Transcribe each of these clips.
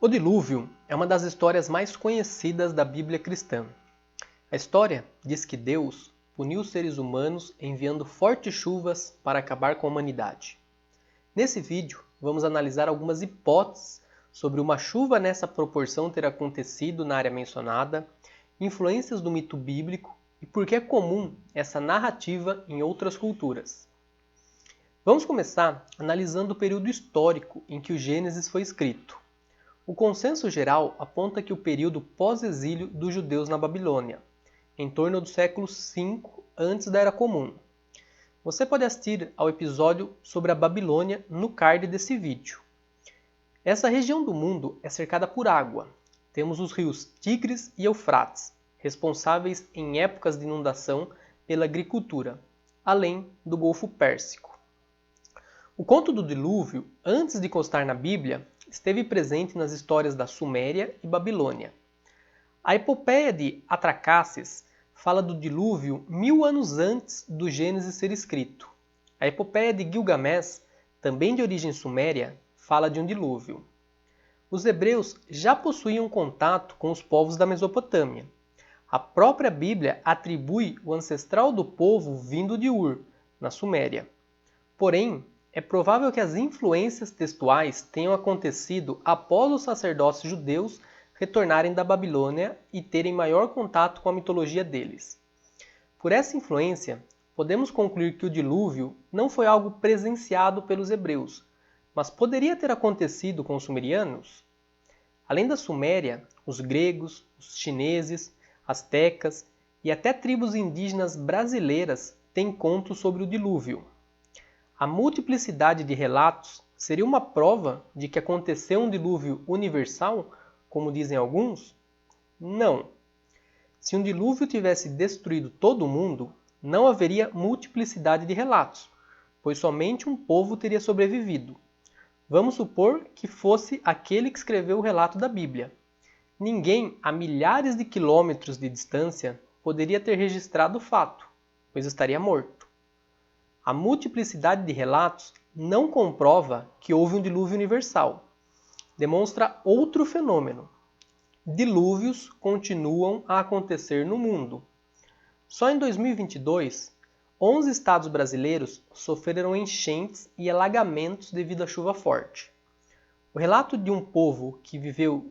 O dilúvio é uma das histórias mais conhecidas da Bíblia cristã. A história diz que Deus puniu os seres humanos enviando fortes chuvas para acabar com a humanidade. Nesse vídeo, vamos analisar algumas hipóteses sobre uma chuva nessa proporção ter acontecido na área mencionada, influências do mito bíblico e por que é comum essa narrativa em outras culturas. Vamos começar analisando o período histórico em que o Gênesis foi escrito. O consenso geral aponta que o período pós-exílio dos judeus na Babilônia, em torno do século V antes da Era Comum. Você pode assistir ao episódio sobre a Babilônia no card desse vídeo. Essa região do mundo é cercada por água. Temos os rios Tigres e Eufrates, responsáveis em épocas de inundação pela agricultura, além do Golfo Pérsico. O conto do dilúvio, antes de constar na Bíblia, esteve presente nas histórias da Suméria e Babilônia. A epopeia de Atracaces fala do dilúvio 1000 anos antes do Gênesis ser escrito. A epopeia de Gilgamesh, também de origem suméria, fala de um dilúvio. Os hebreus já possuíam contato com os povos da Mesopotâmia. A própria Bíblia atribui o ancestral do povo vindo de Ur, na Suméria. Porém, é provável que as influências textuais tenham acontecido após os sacerdotes judeus retornarem da Babilônia e terem maior contato com a mitologia deles. Por essa influência, podemos concluir que o dilúvio não foi algo presenciado pelos hebreus, mas poderia ter acontecido com os sumerianos? Além da Suméria, os gregos, os chineses, astecas e até tribos indígenas brasileiras têm contos sobre o dilúvio. A multiplicidade de relatos seria uma prova de que aconteceu um dilúvio universal, como dizem alguns? Não. Se um dilúvio tivesse destruído todo o mundo, não haveria multiplicidade de relatos, pois somente um povo teria sobrevivido. Vamos supor que fosse aquele que escreveu o relato da Bíblia. Ninguém a milhares de quilômetros de distância poderia ter registrado o fato, pois estaria morto. A multiplicidade de relatos não comprova que houve um dilúvio universal. Demonstra outro fenômeno. Dilúvios continuam a acontecer no mundo. Só em 2022, 11 estados brasileiros sofreram enchentes e alagamentos devido à chuva forte. O relato de um povo que viveu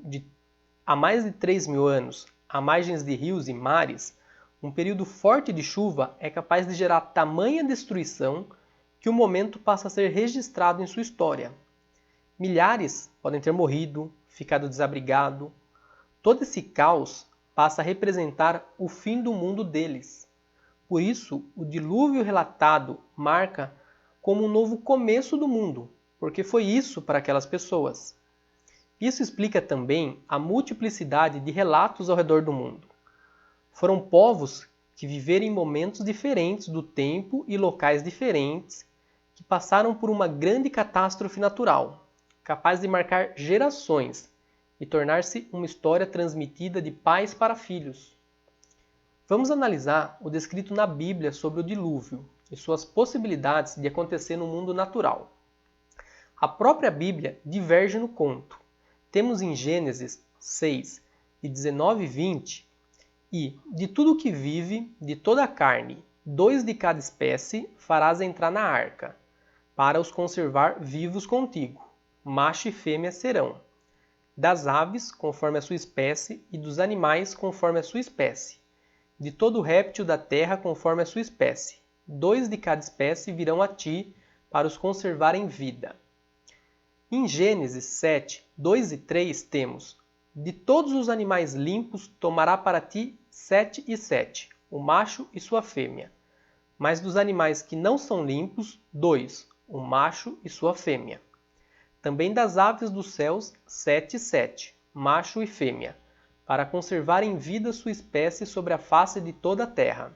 há mais de 3.000 anos à margens de rios e mares, um período forte de chuva é capaz de gerar tamanha destruição que o momento passa a ser registrado em sua história. Milhares podem ter morrido, ficado desabrigado. Todo esse caos passa a representar o fim do mundo deles. Por isso, o dilúvio relatado marca como um novo começo do mundo, porque foi isso para aquelas pessoas. Isso explica também a multiplicidade de relatos ao redor do mundo. Foram povos que viveram em momentos diferentes do tempo e locais diferentes, que passaram por uma grande catástrofe natural, capaz de marcar gerações e tornar-se uma história transmitida de pais para filhos. Vamos analisar o descrito na Bíblia sobre o dilúvio e suas possibilidades de acontecer no mundo natural. A própria Bíblia diverge no conto. Temos em Gênesis 6, de 19 e 20, e, de tudo que vive, de toda a carne, 2 de cada espécie farás entrar na arca, para os conservar vivos contigo. Macho e fêmea serão. Das aves, conforme a sua espécie, e dos animais, conforme a sua espécie. De todo réptil da terra, conforme a sua espécie. 2 de cada espécie virão a ti, para os conservar em vida. Em Gênesis 7, 2 e 3 temos: de todos os animais limpos tomará para ti 7 e 7, o macho e sua fêmea. Mas dos animais que não são limpos, 2, o macho e sua fêmea. Também das aves dos céus, 7 e 7, macho e fêmea, para conservar em vida sua espécie sobre a face de toda a terra.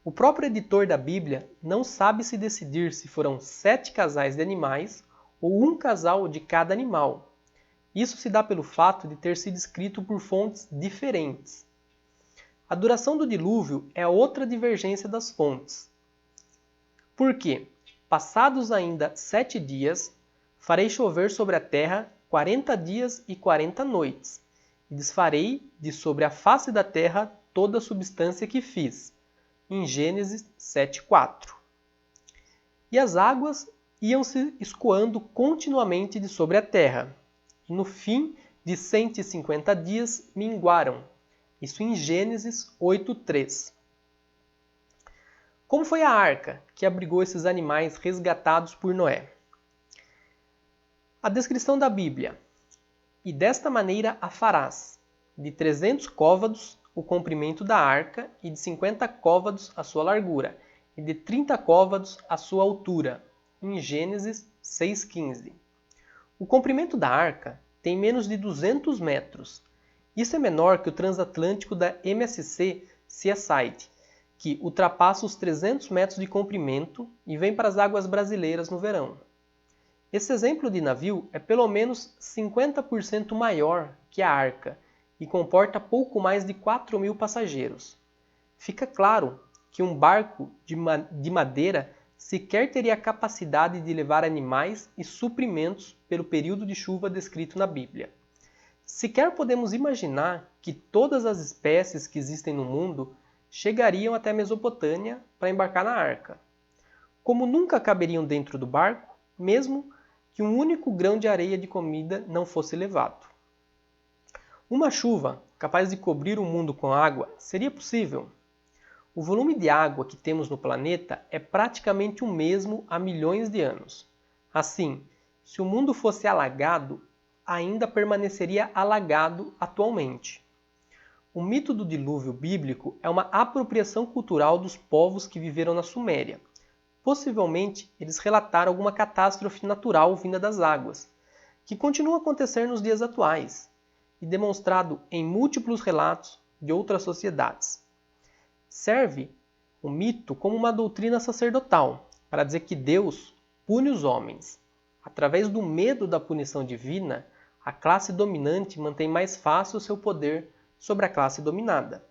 O próprio editor da Bíblia não sabe se decidir se foram 7 casais de animais ou um casal de cada animal. Isso se dá pelo fato de ter sido escrito por fontes diferentes. A duração do dilúvio é outra divergência das fontes. Por quê? Passados ainda 7 dias, farei chover sobre a terra 40 dias e 40 noites, e desfarei de sobre a face da terra toda a substância que fiz. Em Gênesis 7:4. E as águas iam se escoando continuamente de sobre a terra, e no fim de 150 dias minguaram. Isso em Gênesis 8:3. Como foi a arca que abrigou esses animais resgatados por Noé? A descrição da Bíblia. E desta maneira a farás, de 300 côvados o comprimento da arca, e de 50 côvados a sua largura, e de 30 côvados a sua altura. Em Gênesis 6:15. O comprimento da arca tem menos de 200 metros. Isso é menor que o transatlântico da MSC Seaside, que ultrapassa os 300 metros de comprimento e vem para as águas brasileiras no verão. Esse exemplo de navio é pelo menos 50% maior que a arca e comporta pouco mais de 4.000 passageiros. Fica claro que um barco de madeira sequer teria a capacidade de levar animais e suprimentos pelo período de chuva descrito na Bíblia. Sequer podemos imaginar que todas as espécies que existem no mundo chegariam até a Mesopotâmia para embarcar na arca. Como nunca caberiam dentro do barco, mesmo que um único grão de areia de comida não fosse levado. Uma chuva capaz de cobrir o mundo com água seria possível? O volume de água que temos no planeta é praticamente o mesmo há milhões de anos. Assim, se o mundo fosse alagado, ainda permaneceria alagado atualmente. O mito do dilúvio bíblico é uma apropriação cultural dos povos que viveram na Suméria. Possivelmente, eles relataram alguma catástrofe natural vinda das águas, que continua a acontecer nos dias atuais, e demonstrado em múltiplos relatos de outras sociedades. Serve o mito como uma doutrina sacerdotal, para dizer que Deus pune os homens. Através do medo da punição divina, a classe dominante mantém mais fácil o seu poder sobre a classe dominada.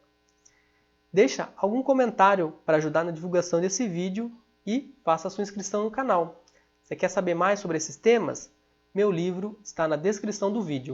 Deixa algum comentário para ajudar na divulgação desse vídeo e faça a sua inscrição no canal. Você quer saber mais sobre esses temas? Meu livro está na descrição do vídeo.